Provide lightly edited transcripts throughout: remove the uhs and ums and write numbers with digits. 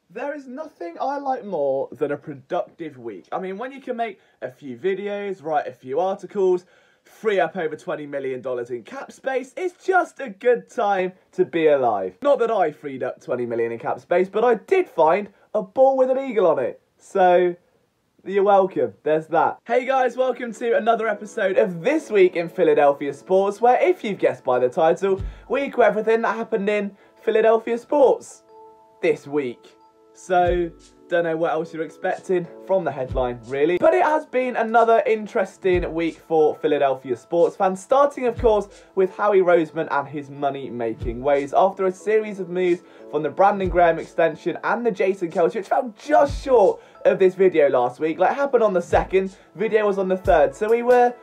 There is nothing I like more than a productive week. I mean, when you can make a few videos, write a few articles, free up over $20 million in cap space, it's just a good time to be alive. Not that I freed up 20 million in cap space, but I did find a ball with an eagle on it. So, you're welcome. There's that. Hey guys, welcome to another episode of This Week in Philadelphia Sports, where if you've guessed by the title, we equal everything that happened in Philadelphia sports this week. So, don't know what else you're expecting from the headline, really. But it has been another interesting week for Philadelphia sports fans, starting, of course, with Howie Roseman and his money-making ways. After a series of moves from the Brandon Graham extension and the Jason Kelce, which fell just short of this video last week. Like, it happened on the 2nd, video was on the 3rd, so we were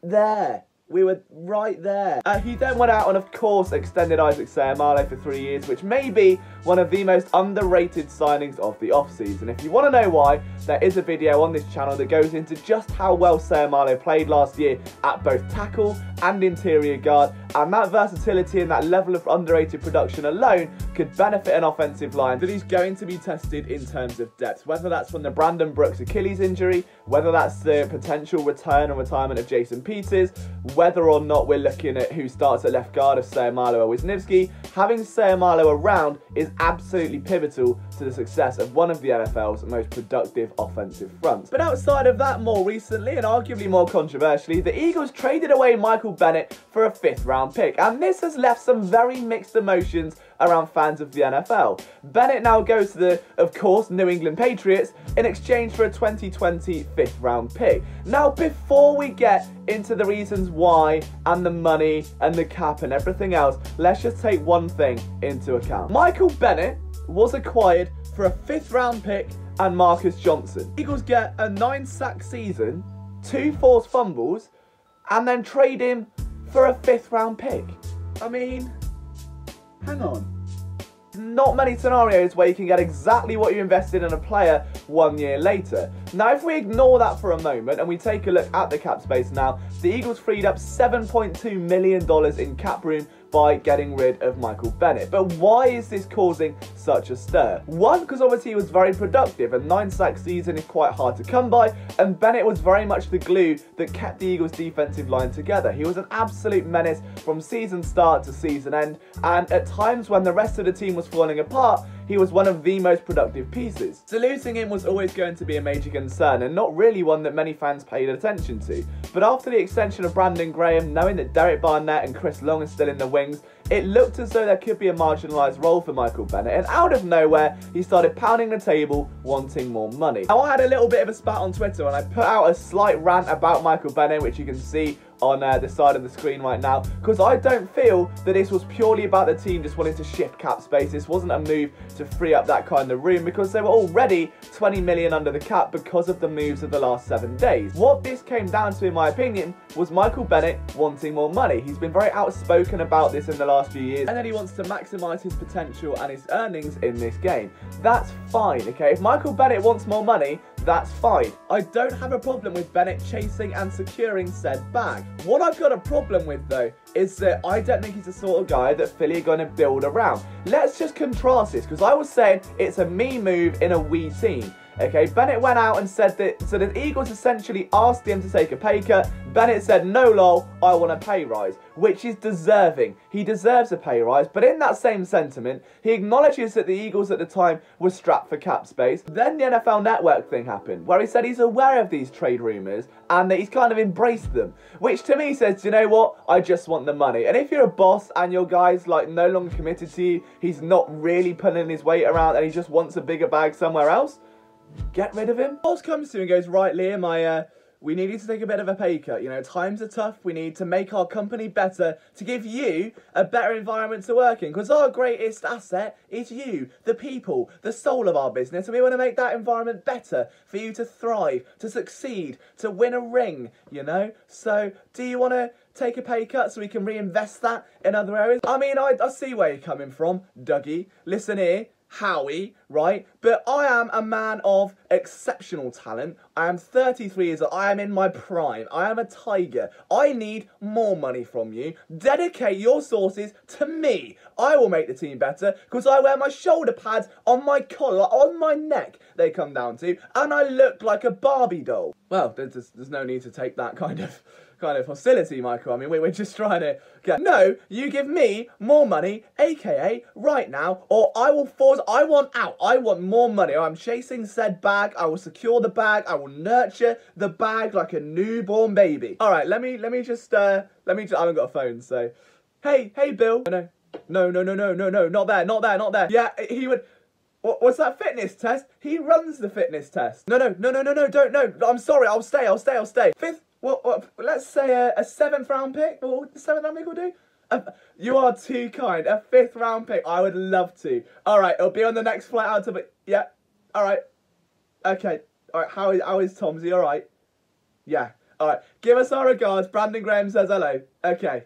there. We were right there. He then went out and, of course, extended Isaac Seumalo for 3 years, which may be one of the most underrated signings of the offseason. If you want to know why, there is a video on this channel that goes into just how well Seumalo played last year at both tackle and interior guard, and that versatility and that level of underrated production alone could benefit an offensive line that is going to be tested in terms of depth, whether that's from the Brandon Brooks Achilles injury, whether that's the potential return and retirement of Jason Peters, whether or not we're looking at who starts at left guard of Seumalo or Wisniewski. Having Seumalo around is absolutely pivotal to the success of one of the NFL's most productive offensive fronts. But outside of that, more recently and arguably more controversially, the Eagles traded away Michael Bennett for a 5th round pick, and this has left some very mixed emotions around fans of the NFL. Bennett now goes to the, of course, New England Patriots in exchange for a 2020 5th round pick. Now, before we get into the reasons why and the money and the cap and everything else, let's just take one thing into account. Michael Bennett was acquired for a 5th round pick and Marcus Johnson. Eagles get a 9-sack season, 2 forced fumbles, and then trade him for a 5th round pick. I mean, hang on. Not many scenarios where you can get exactly what you invested in a player 1 year later. Now, if we ignore that for a moment and we take a look at the cap space now, the Eagles freed up $7.2 million in cap room by getting rid of Michael Bennett. But why is this causing such a stir? One, because obviously he was very productive. A 9-sack season is quite hard to come by, and Bennett was very much the glue that kept the Eagles' defensive line together. He was an absolute menace from season start to season end, and at times when the rest of the team was falling apart, he was one of the most productive pieces. So losing him was always going to be a major concern, and not really one that many fans paid attention to. But after the extension of Brandon Graham, knowing that Derek Barnett and Chris Long are still in the wings, it looked as though there could be a marginalised role for Michael Bennett, and out of nowhere, he started pounding the table, wanting more money. Now, I had a little bit of a spat on Twitter, and I put out a slight rant about Michael Bennett, which you can see on the side of the screen right now, because I don't feel that this was purely about the team just wanting to shift cap space. This wasn't a move to free up that kind of room, because they were already 20 million under the cap because of the moves of the last 7 days. What this came down to, in my opinion, was Michael Bennett wanting more money. He's been very outspoken about this in the last few years, and then he wants to maximise his potential and his earnings in this game. That's fine, okay? If Michael Bennett wants more money, that's fine. I don't have a problem with Bennett chasing and securing said bag. What I've got a problem with, though, is that I don't think he's the sort of guy that Philly are going to build around. Let's just contrast this, because I was saying it's a me move in a we team. Okay, Bennett went out and said that, so the Eagles essentially asked him to take a pay cut. Bennett said, no lol, I want a pay rise, which is deserving. He deserves a pay rise, but in that same sentiment, he acknowledges that the Eagles at the time were strapped for cap space. Then the NFL Network thing happened, where he said he's aware of these trade rumours and that he's kind of embraced them, which to me says, you know what, I just want the money. And if you're a boss and your guy's like no longer committed to you, he's not really pulling his weight around and he just wants a bigger bag somewhere else, get rid of him. Boss comes to him and goes, right, Liam, we need you to take a bit of a pay cut. You know, times are tough. We need to make our company better to give you a better environment to work in, because our greatest asset is you, the people, the soul of our business, and we want to make that environment better for you to thrive, to succeed, to win a ring, you know? So, do you want to take a pay cut so we can reinvest that in other areas? I mean, I see where you're coming from, Dougie. Listen here. Howie, right? But I am a man of exceptional talent. I am 33 years old. I am in my prime. I am a tiger. I need more money from you. Dedicate your sources to me. I will make the team better because I wear my shoulder pads on my collar, on my neck, they come down to, and I look like a Barbie doll. Well, there's no need to take that kind of hostility, Michael. I mean, we're just trying to get... No, you give me more money, aka right now, or I will force... I want out. I want more money. I'm chasing said bag. I will secure the bag. I will nurture the bag like a newborn baby. All right, let me just... I haven't got a phone, so... Hey, Bill. No, not there. Yeah, he would... What's that fitness test? He runs the fitness test. No, don't. I'm sorry, I'll stay. Fifth... What, let's say a 7th round pick? What the 7th round pick will do? You are too kind. A 5th round pick. I would love to. Alright, it'll be on the next flight out to... Yeah. Alright. Okay. Alright, how is Tomsy? Alright. Yeah. Alright. Give us our regards. Brandon Graham says hello. Okay.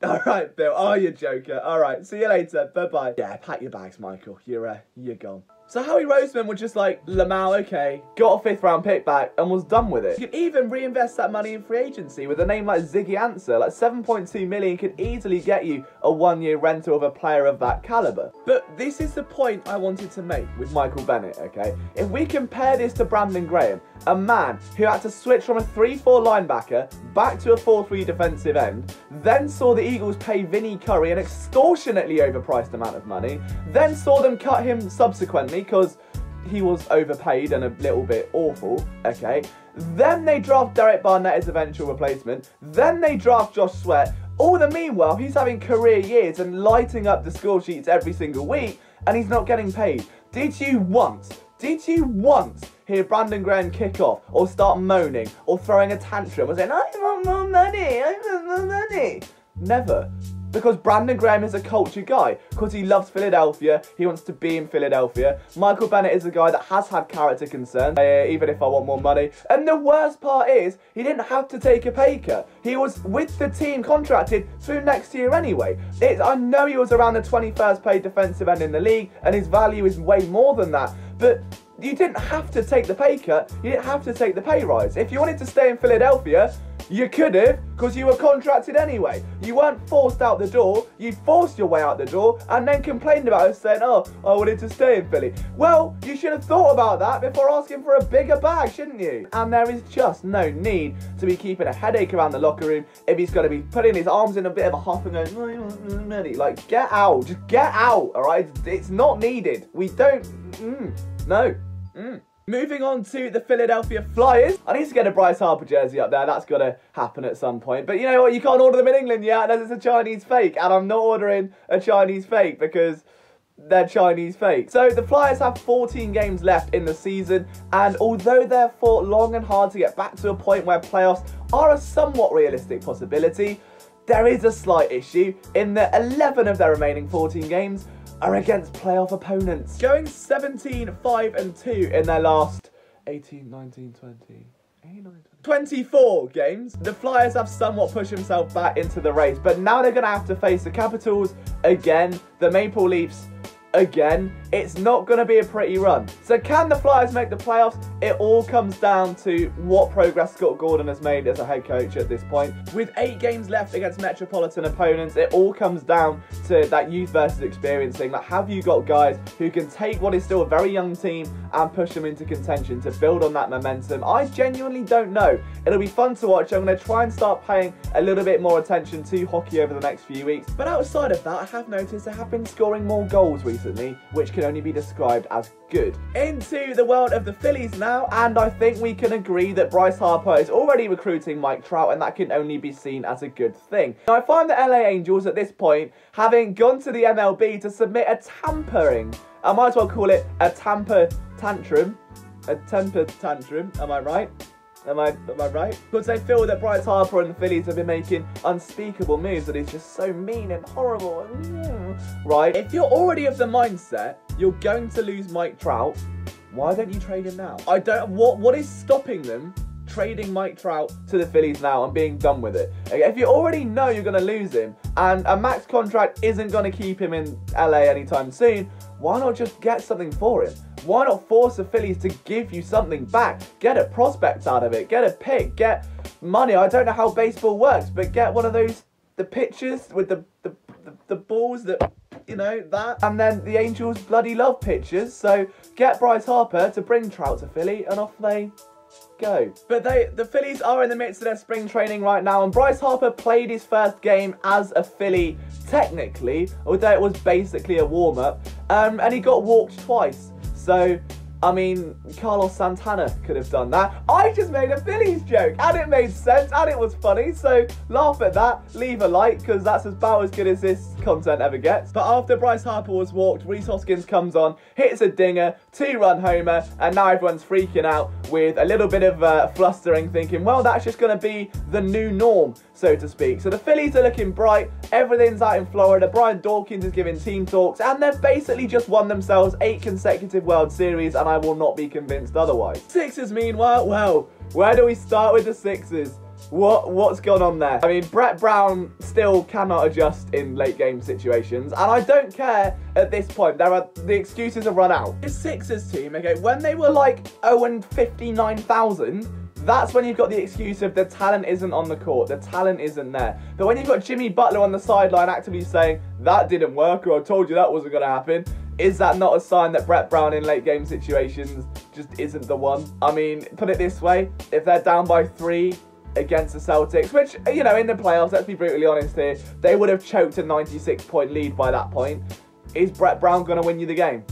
Alright, Bill. Oh, you joker. Alright. See you later. Bye-bye. Yeah, pack your bags, Michael. You're gone. So Howie Roseman was just like, Lamau, okay, got a 5th round pick back and was done with it. You could even reinvest that money in free agency with a name like Ziggy Ansah. Like 7.2 million could easily get you a 1-year rental of a player of that caliber. But this is the point I wanted to make with Michael Bennett, okay? If we compare this to Brandon Graham, a man who had to switch from a 3-4 linebacker back to a 4-3 defensive end, then saw the Eagles pay Vinnie Curry an extortionately overpriced amount of money, then saw them cut him subsequently because he was overpaid and a little bit awful, okay? Then they draft Derek Barnett as eventual replacement. Then they draft Josh Sweat. All the meanwhile, he's having career years and lighting up the score sheets every single week, and he's not getting paid. Did you once hear Brandon Graham kick off or start moaning or throwing a tantrum or saying, I want more money? Never. Because Brandon Graham is a culture guy. Because he loves Philadelphia. He wants to be in Philadelphia. Michael Bennett is a guy that has had character concerns. Even if I want more money. And the worst part is, he didn't have to take a pay cut. He was with the team contracted through next year anyway. I know he was around the 21st paid defensive end in the league. And his value is way more than that. But you didn't have to take the pay cut. You didn't have to take the pay rise. If you wanted to stay in Philadelphia, you could have, because you were contracted anyway. You weren't forced out the door. You forced your way out the door and then complained about it, saying, oh, I wanted to stay in Philly. Well, you should have thought about that before asking for a bigger bag, shouldn't you? And there is just no need to be keeping a headache around the locker room if he's going to be putting his arms in a bit of a huff and going, like, get out. Just get out, all right? It's not needed. We don't, no. Moving on to the Philadelphia Flyers. I need to get a Bryce Harper jersey up there. That's got to happen at some point. But you know what? You can't order them in England yet unless it's a Chinese fake. And I'm not ordering a Chinese fake because they're Chinese fake. So the Flyers have 14 games left in the season. And although they've fought long and hard to get back to a point where playoffs are a somewhat realistic possibility, there is a slight issue in that 11 of their remaining 14 games are against playoff opponents. Going 17-5-2 in their last 18, 19, 20, 24 games, the Flyers have somewhat pushed themselves back into the race, but now they're going to have to face the Capitals again, the Maple Leafs again. It's not going to be a pretty run. So can the Flyers make the playoffs? It all comes down to what progress Scott Gordon has made as a head coach at this point. With 8 games left against metropolitan opponents, it all comes down to that youth versus experience thing. Like, have you got guys who can take what is still a very young team and push them into contention to build on that momentum? I genuinely don't know. It'll be fun to watch. I'm going to try and start paying a little bit more attention to hockey over the next few weeks. But outside of that, I have noticed I have been scoring more goals recently, which can only be described as good. Into the world of the Phillies now, and I think we can agree that Bryce Harper is already recruiting Mike Trout, and that can only be seen as a good thing. Now, I find the LA Angels at this point, having gone to the MLB to submit a tampering, I might as well call it a temper tantrum, am I right? Am I right? Because they feel that Bryce Harper and the Phillies have been making unspeakable moves that is just so mean and horrible. Right? If you're already of the mindset you're going to lose Mike Trout, why don't you trade him now? What is stopping them trading Mike Trout to the Phillies now and being done with it? Okay, if you already know you're going to lose him and a max contract isn't going to keep him in LA anytime soon, why not just get something for him? Why not force the Phillies to give you something back? Get a prospect out of it, get a pick, get money. I don't know how baseball works, but get one of those, the pitchers with the balls that, you know, that. And then the Angels bloody love pitchers, so get Bryce Harper to bring Trout to Philly, and off they go. But the Phillies are in the midst of their spring training right now, and Bryce Harper played his first game as a Philly, technically, although it was basically a warm-up, and he got walked twice. So, I mean, Carlos Santana could have done that. I just made a Phillies joke, and it made sense, and it was funny, so laugh at that, leave a like, because that's about as good as this content ever gets. But after Bryce Harper was walked, Rhys Hoskins comes on, hits a dinger, 2-run homer, and now everyone's freaking out with a little bit of flustering, thinking, well, that's just going to be the new norm, so to speak. So the Phillies are looking bright, everything's out in Florida, Brian Dawkins is giving team talks, and they've basically just won themselves 8 consecutive World Series, and I will not be convinced otherwise. Sixers, meanwhile, well, where do we start with the Sixers? What's gone on there? I mean, Brett Brown still cannot adjust in late game situations, and I don't care at this point. The excuses have run out. This Sixers team, okay, when they were like 0-59,000, that's when you've got the excuse of the talent isn't on the court, the talent isn't there. But when you've got Jimmy Butler on the sideline actively saying, that didn't work, or I told you that wasn't going to happen, is that not a sign that Brett Brown in late game situations just isn't the one? I mean, put it this way, if they're down by 3 against the Celtics, which, you know, in the playoffs, let's be brutally honest here, they would have choked a 96-point lead by that point. Is Brett Brown going to win you the game?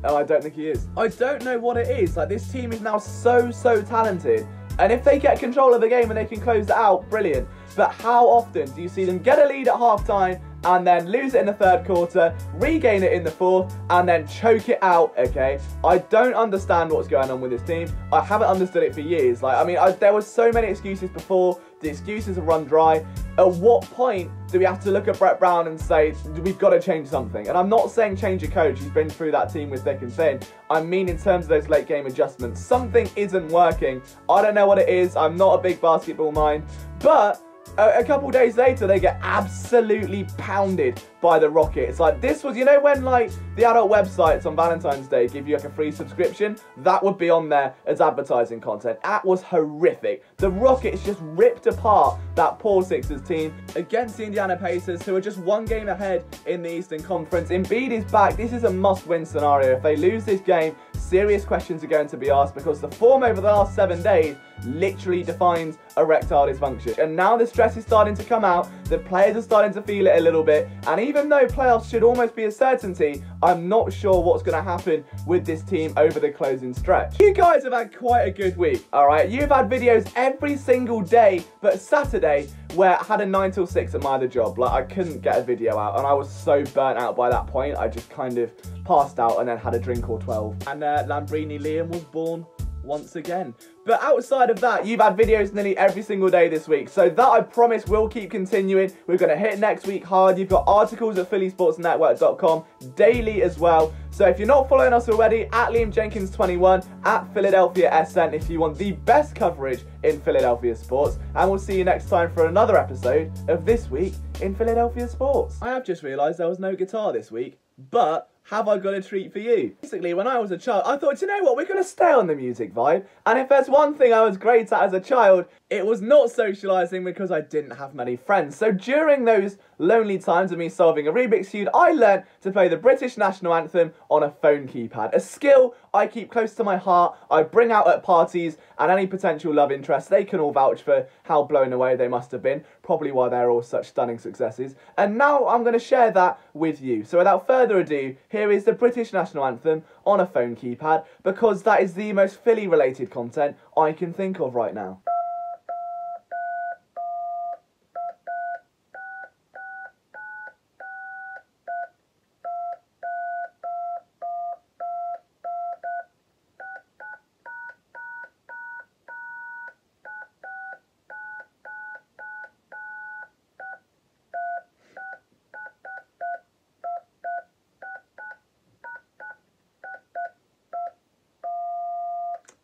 And I don't think he is. I don't know what it is. Like, this team is now so talented. And if they get control of the game and they can close it out, brilliant. But how often do you see them get a lead at halftime and then lose it in the third quarter, regain it in the fourth, and then choke it out, okay? I don't understand what's going on with this team. I haven't understood it for years. Like, I mean, there were so many excuses before. The excuses have run dry. At what point do we have to look at Brett Brown and say, we've got to change something? And I'm not saying change your coach. He's been through that team with thick and thin. I mean, in terms of those late game adjustments, something isn't working. I don't know what it is. I'm not a big basketball mind, but a couple days later, they get absolutely pounded by the Rockets. Like, this was, you know, when like the adult websites on Valentine's Day give you like a free subscription, that would be on there as advertising content. That was horrific. The Rockets just ripped apart that poor Sixers team against the Indiana Pacers, who are just 1 game ahead in the Eastern Conference. Embiid is back. This is a must-win scenario. If they lose this game, serious questions are going to be asked, because the form over the last 7 days literally defines erectile dysfunction. And now the stress is starting to come out, the players are starting to feel it a little bit, and even though playoffs should almost be a certainty, I'm not sure what's going to happen with this team over the closing stretch. You guys have had quite a good week, alright? You've had videos every single day, but Saturday, where I had a 9 till 6 at my other job. Like, I couldn't get a video out, and I was so burnt out by that point, I just kind of passed out and then had a drink or 12. And Lambrini Liam was born once again. But outside of that, you've had videos nearly every single day this week, so that I promise will keep continuing. We're going to hit next week hard. You've got articles at phillysportsnetwork.com daily as well. So if you're not following us already, at Liam Jenkins 21, at Philadelphia SN, if you want the best coverage in Philadelphia sports. And we'll see you next time for another episode of This Week in Philadelphia Sports. I have just realised there was no guitar this week, but have I got a treat for you? Basically, when I was a child, I thought, you know what, we're going to stay on the music vibe. And if there's one thing I was great at as a child, it was not socialising, because I didn't have many friends. So during those lonely times of me solving a Rubik's Cube, I learned to play the British National Anthem on a phone keypad. A skill I keep close to my heart, I bring out at parties, and any potential love interest, they can all vouch for how blown away they must have been. Probably why they're all such stunning successes. And now I'm going to share that with you. So without further ado, here is the British National Anthem on a phone keypad, because that is the most Philly related content I can think of right now.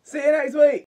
See you next week.